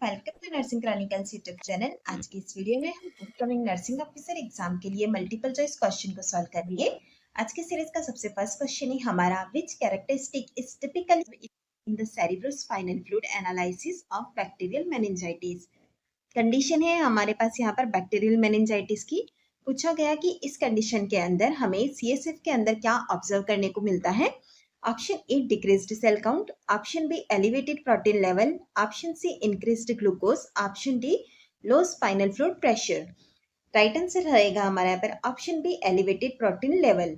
Welcome to nursing chronicles YouTube channel. आज की इस वीडियो में हम अपकमिंग नर्सिंग ऑफिसर एग्जाम के लिए मल्टीपल चॉइस क्वेश्चन को सॉल्व करेंगे। आज के सीरीज का सबसे फर्स्ट क्वेश्चन है हमारा, which characteristic is typically in the cerebrospinal fluid analysis of bacterial meningitis. Condition है हमारे पास यहाँ पर बैक्टीरियल मेनिंजाइटिस की। पूछा गया कि इस कंडीशन के अंदर हमें सीएसएफ के अंदर क्या ऑब्जर्व करने को मिलता है। Option A decreased cell count, option B elevated protein level, option C increased glucose, option D low spinal fluid pressure. Right answer रहेगा हमारे यहाँ पर option B elevated protein level.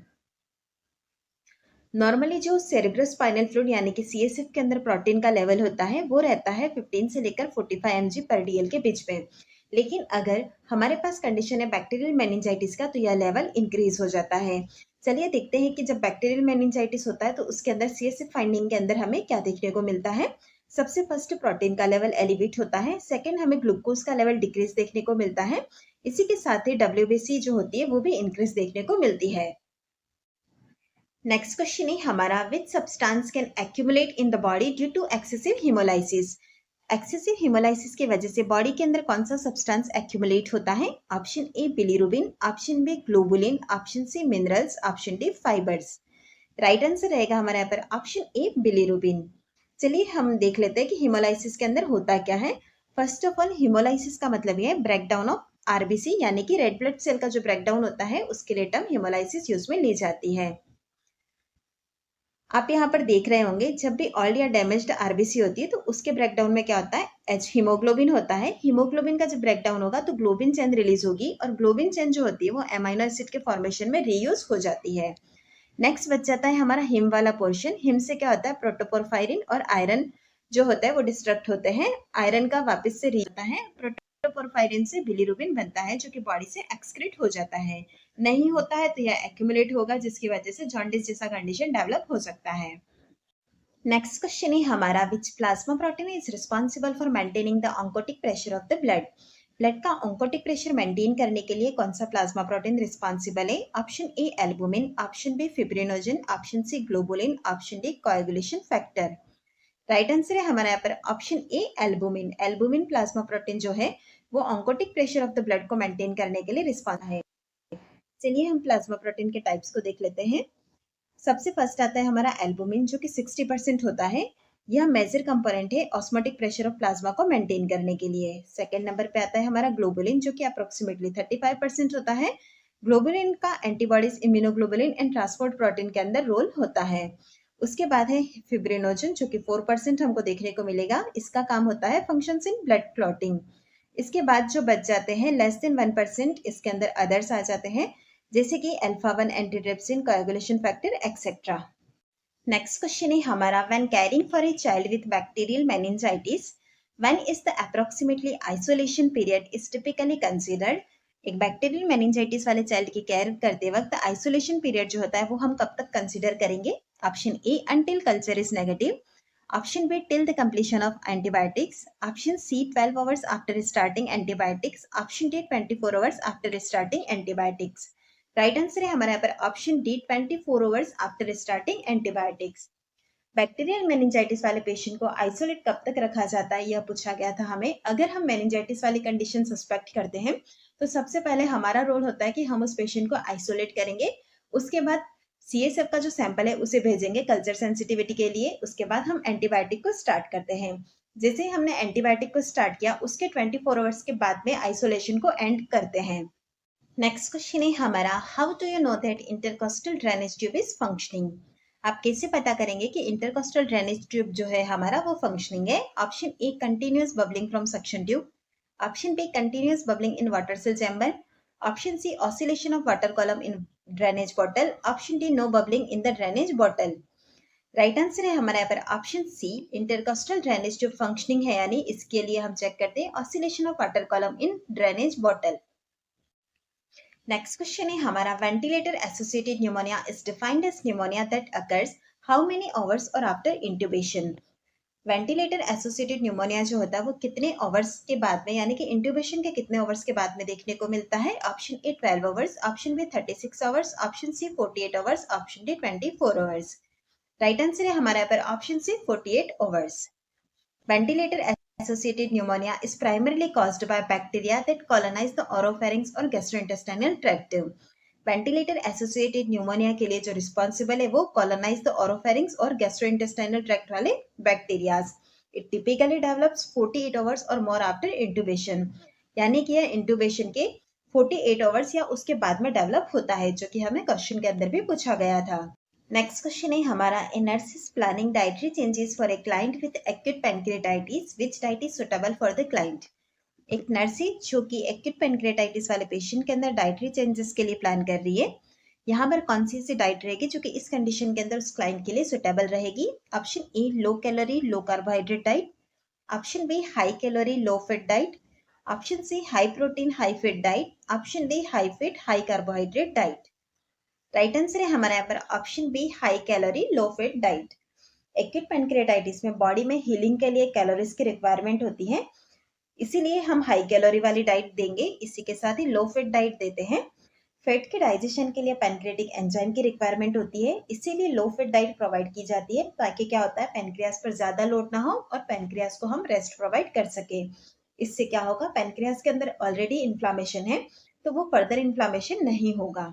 Normally जो सेरेब्रोस्पाइनल फ्लूइड यानी कि सीएसएफ के अंदर protein का लेवल होता है वो रहता है 15 से लेकर 45 mg पर डीएल के बीच में। लेकिन अगर हमारे पास कंडीशन है बैक्टीरियल मेनिंजाइटिस का तो यह लेवल इंक्रीज हो जाता है। चलिए देखते हैं कि जब बैक्टीरियल मेनिंजाइटिस होता है तो उसके अंदर सीएसएफ फाइंडिंग के अंदर हमें क्या देखने को मिलता है। सबसे फर्स्ट प्रोटीन का लेवल एलिवेट होता है, सेकेंड हमें ग्लूकोज का लेवल डिक्रीज देखने को मिलता है, इसी के साथ ही डब्ल्यूबीसी जो होती है वो भी इंक्रीज देखने को मिलती है। नेक्स्ट क्वेश्चन है हमारा, which substance can accumulate in the body due to excessive haemolysis. Excessive haemolysis की वजह से बॉडी के अंदर कौन सा सब्सटेंस एक्यूमुलेट होता है। Option A bilirubin, option B globulin, option C minerals, option D fibres. Right answer रहेगा हमारे यहाँ पर ऑप्शन ए बिलीरुबिन। चलिए हम देख लेते हैं कि हीमोलाइसिस के अंदर होता क्या है। फर्स्ट ऑफ ऑल हीमोलाइसिस का मतलब ये है ब्रेकडाउन ऑफ आरबीसी यानी कि रेड ब्लड सेल का जो ब्रेकडाउन होता है उसके लिए टर्म हीमोलाइसिस यूज में ली जाती है। आप यहाँ पर देख रहे होंगे जब भी ऑल्ड या डैमेज्ड आरबीसी होती है तो उसके ब्रेकडाउन में क्या होता है, एच हीमोग्लोबिन होता है। हीमोग्लोबिन का जब ब्रेकडाउन होगा तो ग्लोबिन चेन रिलीज होगी और ग्लोबिन चेन जो होती है वो एमाइनो एसिड के फॉर्मेशन में रीयूज हो जाती है। नेक्स्ट बच जाता है हमारा हिम वाला पोर्शन। हिम से क्या होता है, प्रोटोपोरफायरिन और आयरन जो होता है वो डिस्ट्रक्ट होते हैं। आयरन का वापस से री होता है। प्रोटोपोरफायरिन से बिलीरुबिन बनता है जो कि बॉडी से एक्सक्रीट हो जाता है। नहीं होता है तो यह एक्यूमुलेट होगा जिसकी वजह से जॉन्डिस जैसा कंडीशन डेवलप हो सकता है। नेक्स्ट क्वेश्चन है हमारा, which plasma protein is responsible for maintaining the oncotic pressure of the blood. Blood का ऑन्कोटिक प्रेशर मेंटेन करने के लिए कौन सा प्लाज्मा प्रोटीन रिस्पॉन्सिबल है। Option A albumin, option B fibrinogen, option C globulin, option D coagulation factor. Right answer है हमारे यहाँ पर option A albumin. Albumin plasma protein जो है वो oncotic pressure of the blood को मेंटेन करने के लिए रिस्पॉन्स है। चलिए हम प्लाज्मा प्रोटीन के टाइप्स को देख लेते हैं। सबसे फर्स्ट आता है हमारा एल्बुमिन जो कि 60% होता है। यह मेजर कंपोनेंट है ऑस्मोटिक प्रेशर ऑफ प्लाज्मा को मेंटेन करने के लिए। सेकेंड नंबर पे आता है हमारा ग्लोबुलिन जो कि अप्रोक्सीमेटली 35% होता है। ग्लोबुलिन का antibodies immunoglobulin and transport protein के अंदर रोल होता है। उसके बाद है फिब्रिनोजन जो कि 4% हमको देखने को मिलेगा। इसका काम होता है फंक्शंस इन ब्लड क्लॉटिंग। इसके बाद जो बच जाते हैं लेस देन 1%, इसके अंदर अदर्स आ जाते हैं जैसे कि अल्फा-1 antitrypsin, coagulation factor etcetera. Next question है हमारा, when carrying for a child with bacterial meningitis when is the approximately isolation period is typically considered. एक बैक्टीरियल मेनिंजाइटिस वाले चाइल्ड की केयर करते वक्त आइसोलेशन पीरियड जो होता है वो हम कब तक कंसीडर करेंगे। Option A until culture is negative, option B till the completion of antibiotics, option C 12 hours after starting antibiotics, option D 24 hours after starting antibiotics. Right answer है हमारे यहाँ पर option D 24 hours after starting antibiotics. Bacterial meningitis वाले patient को isolate कब तक रखा जाता है यह पूछा गया था हमें। अगर हम मेनिंजाइटिस वाली कंडीशन सस्पेक्ट करते हैं तो सबसे पहले हमारा रोल होता है कि हम उस पेशेंट को आइसोलेट करेंगे। उसके बाद सीएसएफ का जो सैंपल है उसे भेजेंगे कल्चर सेंसिटिविटी के लिए। उसके बाद हम एंटीबायोटिक को स्टार्ट करते हैं। जैसे ही हमने एंटीबायोटिक को स्टार्ट किया उसके 24 आवर्स के बाद में आइसोलेशन को एंड करते हैं। नेक्स्ट क्वेश्चन है हमारा, how do you know that intercostal drainage tube is functioning. आप कैसे पता करेंगे कि इंटरकोस्टल ड्रेनेज ट्यूब जो है हमारा वो फंक्शनिंग है। Option A continuous bubbling from suction tube, option B continuous bubbling in water seal chamber, option C oscillation of water column in drainage bottle, option D no bubbling in the drainage bottle. Right answer है हमारे यहाँ पर option C intercostal drainage tube functioning है, यानी इसके लिए हम check करते हैं oscillation of water column in drainage bottle. Next question है हमारा, ventilator associated pneumonia is defined as pneumonia that occurs how many hours और after intubation. Ventilator associated pneumonia जो होता है वो कितने आवर्स के बाद में यानी कि इंट्यूबेशन के कितने आवर्स के बाद में देखने को मिलता है। Option A 12 hours, option B 36 hours, option C 48 hours, option D 24 hours. Right answer है हमारे यहाँ पर option C 48 hours. Ventilator associated pneumonia is primarily caused by bacteria that colonize the oropharynx or gastrointestinal tract. Ventilator associated pneumonia के लिए जो responsible है वो colonise the ओरोफेरिंक्स और गैस्ट्रोइंटेस्टाइनल ट्रैक्ट वाले bacterias. It typically develops 48 hours और more after इंटुबेशन, यानी कि यह इंटुबेशन के 48 आवर्स या उसके बाद में डेवलप होता है, जो कि हमें क्वेश्चन के अंदर भी पूछा गया था. नेक्स्ट क्वेश्चन है हमारा, a nurse is planning dietary changes for a client with acute pancreatitis, which diet is suitable for the client. एक नर्स है जो कि एक्यूट पैनक्रियाटाइटिस वाले पेशेंट के अंदर डाइटरी चेंजेस के लिए प्लान कर रही है. यहाँ पर कौन सी ऐसी डाइट रहेगी जो कि इस कंडीशन के अंदर उस क्लाइंट के लिए सुटेबल रहेगी. Option A low calorie low carbohydrate diet, option B high calorie low fat diet, option C high protein high fat diet, option D high fat high carbohydrate diet. Right answer है हमारे यहाँ पर option B high calorie low fat diet. Acute pancreatitis में body में healing के लिए calories की requirement होती है, इसीलिए हम हाई कैलोरी वाली डाइट देंगे. इसी के साथ ही लो फैट डाइट देते हैं. फैट के डाइजेशन के लिए पैनक्रियाटिक एंजाइम की रिक्वायरमेंट होती है, इसीलिए लो फैट डाइट प्रोवाइड की जाती है, ताकि क्या होता है पैनक्रियास पर ज्यादा लोड ना हो और पैनक्रियास को हम रेस्ट प्रोवाइड कर सके. इससे क्या होगा, पैनक्रियास के अंदर ऑलरेडी इन्फ्लामेशन है तो वो फर्दर इन्फ्लामेशन नहीं होगा.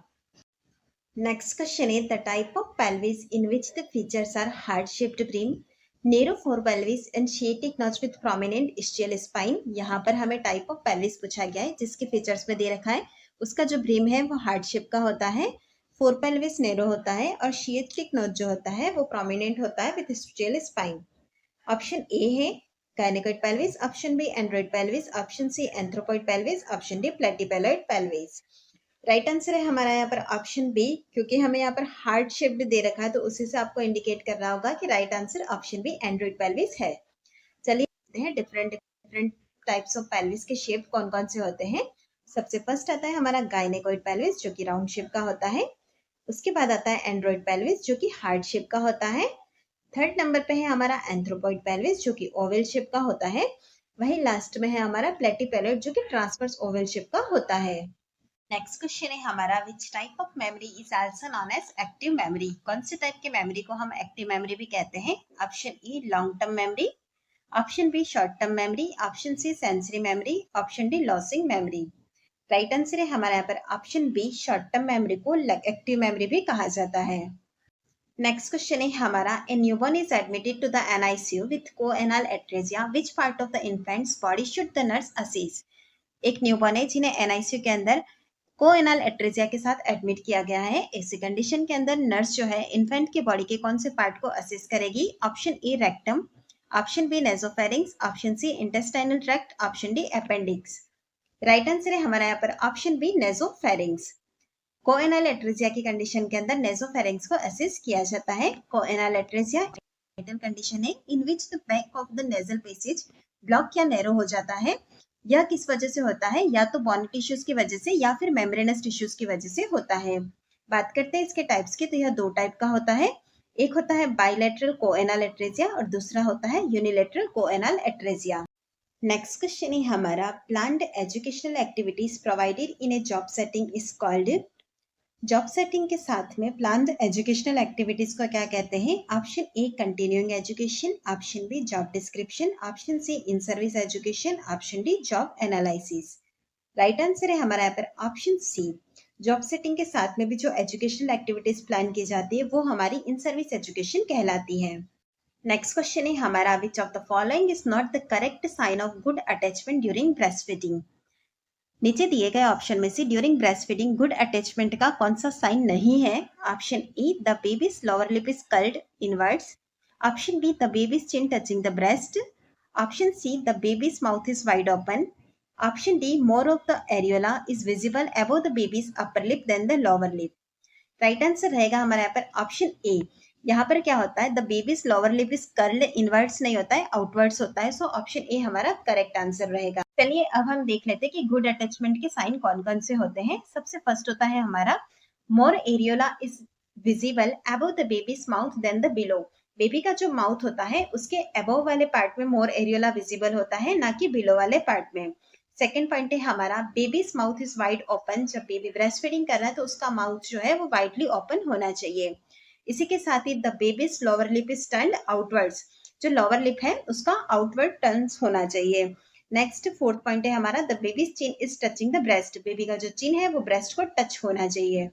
नेक्स्ट क्वेश्चन है, the type of pelvis in which the features are heart shaped brim, narrow fore pelvis and sciatic notch with prominent ischial spine. यहाँ पर हमें टाइप ऑफ पेल्विस पूछा गया है, जिसके फीचर्स में दे रखा है उसका जो ब्रिम है वो हार्ट शेप का होता है, फोर पेल्विस नेरो होता है और शिएटिक नॉच जो होता है वो प्रोमिनेंट होता है with ischial spine. Option A है gynaecoid pelvis, option B android pelvis, option C anthropoid pelvis, option D platypelloid pelvis. Right answer है हमारा यहाँ पर ऑप्शन बी, क्योंकि हमें यहाँ पर हार्ट शेप्ड दे रखा है तो उसी से आपको इंडिकेट कर रहा होगा कि right answer option B android pelvis है. चलिए देखते हैं डिफरेंट टाइप्स ऑफ पेल्विस के शेप कौन कौन से होते हैं. सबसे फर्स्ट आता है हमारा गायनेकोइड पेल्विस जो कि राउंड शेप का होता है. उसके बाद आता है एंड्रोइड पेल्विस जो कि हार्ट शेप का होता है. थर्ड नंबर पे है हमारा एंथ्रोपॉइड पेल्विस जो कि ओवल शेप का होता है. वही लास्ट में है हमारा प्लेटिपेलॉइड जो कि ट्रांसवर्स ओवल शेप का होता है. नेक्स्ट क्वेश्चन है हमारा, which type of memory is also known as active memory. कौन से टाइप के मेमोरी को हम एक्टिव मेमोरी भी कहते हैं. Option E long term memory, option B short term memory, option C sensory memory, option D losing memory. Right answer है हमारे यहाँ पर option B short term memory को एक्टिव मेमोरी भी कहा जाता है. नेक्स्ट क्वेश्चन है हमारा, a newborn is admitted to the NICU with choanal atresia, which part of the infant's body should the nurse assess. एक न्यूबॉर्न है जिन्हें एनआईसीयू के अंदर कोएनल एट्रेजिया के साथ एडमिट किया गया है. ऐसी कंडीशन के अंदर नर्स जो है इन्फेंट के बॉडी के कौन से पार्ट को असेस करेगी. Option A rectum, option B nasopharynx, option C intestinal tract, option D appendix. Right answer है हमारा यहाँ पर option B nasopharynx. Choanal atresia की कंडीशन के अंदर नेसोफेरिंक्स को असेस किया जाता है. कोएनल एट्रेजिया मेटल कंडीशन है in which the back of the nasal passage block या नैरो हो जाता है. यह किस वजह से होता है, या तो बोनी टिश्यूज की वजह से या फिर मेम्ब्रेनस टिश्यूज की वजह से होता है. बात करते हैं इसके टाइप्स की, तो यह दो टाइप का होता है. एक होता है बाइलेटरल कोएनल एट्रेजिया और दूसरा होता है यूनिलेटरल कोएनल एट्रेजिया. नेक्स्ट क्वेश्चन है हमारा, planned educational activities provided in A job setting is called. Job setting के साथ में प्लान्ड एजुकेशनल एक्टिविटीज को क्या कहते हैं. Option A continuing education, option B job description, option C in service education, option D job analysis. Right answer है हमारा यहाँ पर ऑप्शन सी. जॉब सेटिंग के साथ में भी जो एजुकेशनल एक्टिविटीज प्लान की जाती है वो हमारी इन सर्विस एजुकेशन कहलाती है. नेक्स्ट क्वेश्चन है हमारा, which of the following is not the correct sign of good attachment during breast feeding. नीचे दिए गए ऑप्शन में से during breast feeding good attachment का कौन सा साइन नहीं है. Option A the baby's lower lip is curled inwards, option B the baby's chin touching the breast, option C the baby's mouth is wide open, option D more of the areola is visible above the baby's upper lip than the lower lip. Right answer रहेगा हमारे यहाँ पर option ए. यहाँ पर क्या होता है, the baby's lower lip is curled inwards नहीं होता है, आउटवर्ड्स होता है. सो ऑप्शन ए हमारा करेक्ट आंसर रहेगा. चलिए अब हम देख लेते हैं कि गुड अटैचमेंट के साइन कौन कौन से होते हैं. सबसे फर्स्ट होता है हमारा more areola is visible above the baby's mouth then the below. Baby का जो माउथ होता है उसके अबव वाले पार्ट में मोर एरियोला विजिबल होता है, ना कि बिलो वाले पार्ट में. सेकेंड पॉइंट है हमारा babies mouth is wide open. जब बेबी ब्रेस्ट फीडिंग कर रहा है तो उसका माउथ जो है वो वाइडली ओपन होना चाहिए. इसी के साथ ही the baby's lower lip is turned outwards. जो लोअर लिप है उसका आउटवर्ड टर्न्स होना चाहिए। नेक्स्ट फोर्थ पॉइंट है हमारा, the baby's chin is touching the breast, baby का जो चिन है वो ब्रेस्ट को टच होना चाहिए।